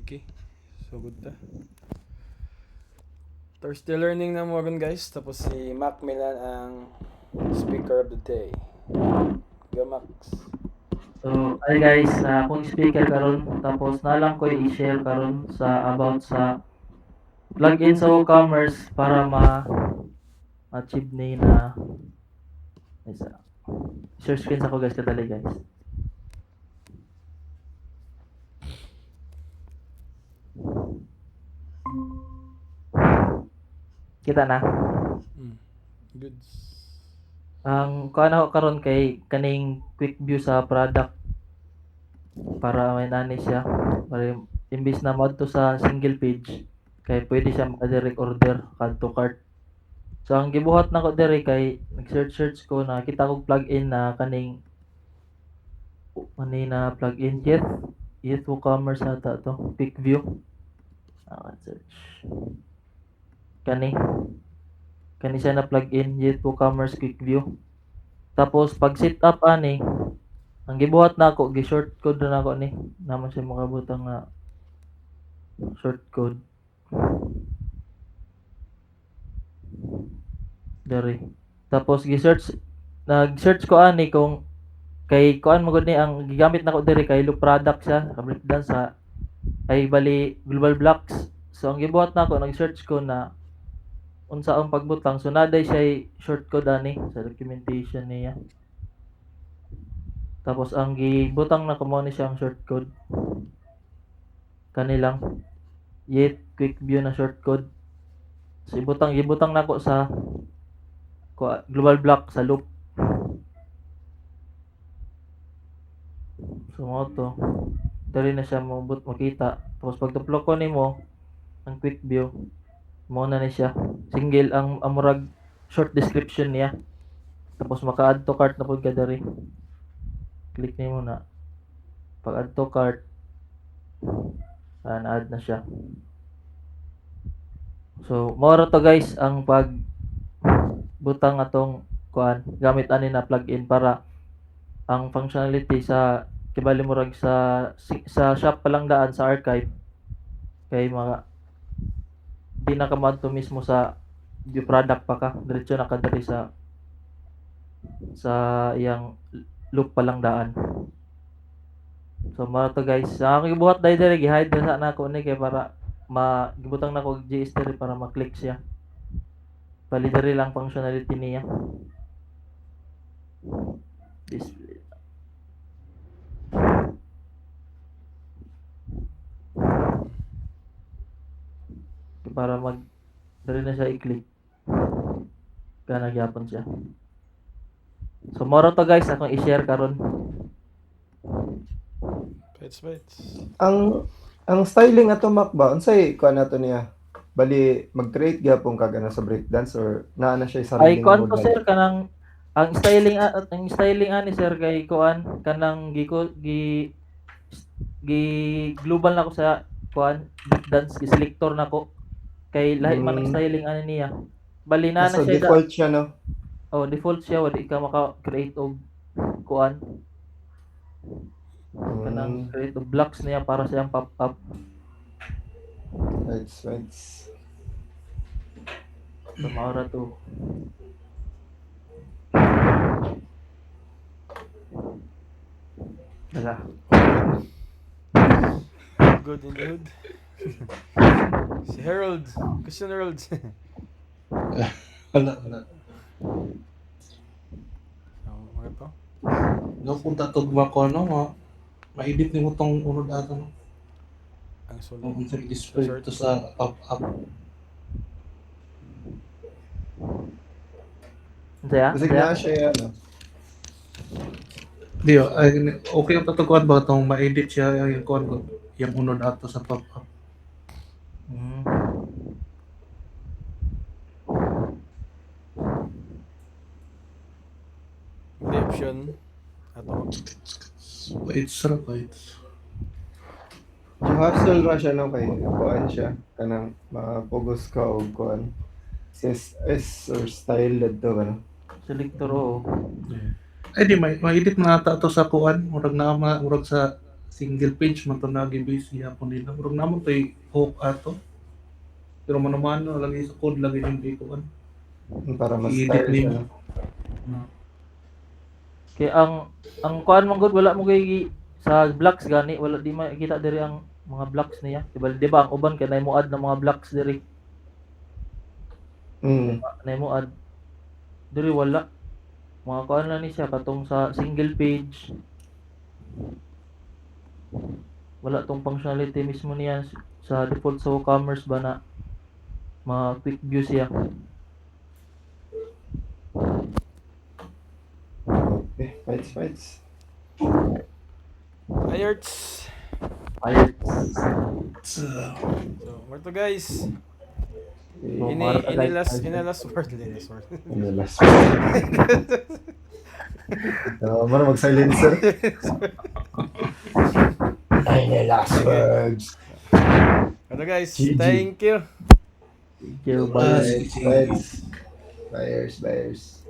Okay. So good ta. Thursday learning na mo ron guys. Tapos si Mac Milan ang speaker of the day. Go Max. So, hi guys, akong speaker karon tapos nalang ko i-share karon sa about sa plugin sa WooCommerce para ma-achieve ni na isa. Share screen sa ko guys kadali guys. Kita na. Goods. Ang kuan ako karon kay kaning quick view sa product para may nani siya. Para imbis na mo to sa single page kay pwede siya maka-direct order add to cart. So ang gibuhat nako diri kay nag-search ko nakita kog plugin na kaning na plugin Jet WooCommerce ata to quick view. Search. Kani siya na plugin Jet WooCommerce quick view. Tapos pag set up ani ang gibuhat nako gi-short code na nako ni naman siya makabutang na short code. Dari. Tapos nag-search ko ani kung kay kuan mo gud ni ang gigamit nako diri kay loop product siya, breakdown sa ay bali global blocks. So ang gibuhat nako nag-search ko na unsa ang pagbutang so naday siya short code ani sa documentation niya. Tapos ang gibutang nako mo ni siyang short code. Kanilang Yet quick view na short code. So gibutang nako sa global block sa loop. So mo to dali na siya makita. Tapos pag tuplok ko nimo ang quick view mo na ni siya single ang murag short description niya. Tapos maka-add to cart na pud ka diri. Click nimo na. Pag add to cart na-add na siya. So mo to guys ang pag butang atong kuan gamit ani na plugin para ang functionality sa kibali murag sa shop pa lang daan sa archive kay mga di na ka madto mismo sa view product pa ka diretso na ka diri sa iyang loop pa lang daan. So mo to guys ang gibuhat diri gi-hide na sa nako ni kay para gibutang nako JS diri para ma-click siya. Bali diri lang functionality niya. Display. Para dali na siya i-click. Kana gyapon siya. So moro to guys akong i-share karon. Bites. Ang styling ato Mac ba unsay kuan nato niya? Bali mag-create gyapon ka gana sa breakdance or naa na siya Ay sariling kuan to modal? sir kanang ang styling ani sir kay kuan kanang gi global nako sa kuan breakdance gi selector nako kay lahi man ang styling ani niya. Bali na So siya default siya no. default siya wala ka maka-create og kuan kanang create og blocks niya para siyang pop-up. Right. So maura to. Daga. Good in the hood. Si Harold. Question Harold. Wala. Mga to. No, punta tugma ko, ma-edit ni mo tong unod ato, no? Ang solo. Kung unsa i-display to sa pop-up. Kasi na siya ano. Di, okay ang tatukuan ba itong ma-edit siya yung kuan ko, yung unod ato sa pop-up. May option. Ato. Wait, sarap ba ito? Hustle ra siya no kay kuan siya kanang ma-focus ka og kuan CSS or style dito ano. Selector o. Ay di ma-edit man ata to sa kuan, murag sa single page man to naging busy hapon nila. Murag namon tay hook ato. Pero mano-mano lagi sa code lagi yung di ko Para mas i-edit stylish, nimo. ano. Kaya ang kuan man gud wala mo kay sa blocks gani wala di makita diri ang mga blocks niya. Di ba ang uban kay nay mo add ng mga blocks diri. Mm. Nay mo add diri wala. Mga kuan na ni siya katong sa single page. Wala tong functionality mismo niya sa default sa WooCommerce ba na mga quick view siya. Okay, fights. Ayerts. Ayun. So, more to guys. So, Ini mga ini guys, last word. Ano last mo na mag-silencer. Ay, last words. Ano guys, GG. thank you. Thank you, bye. Buyers.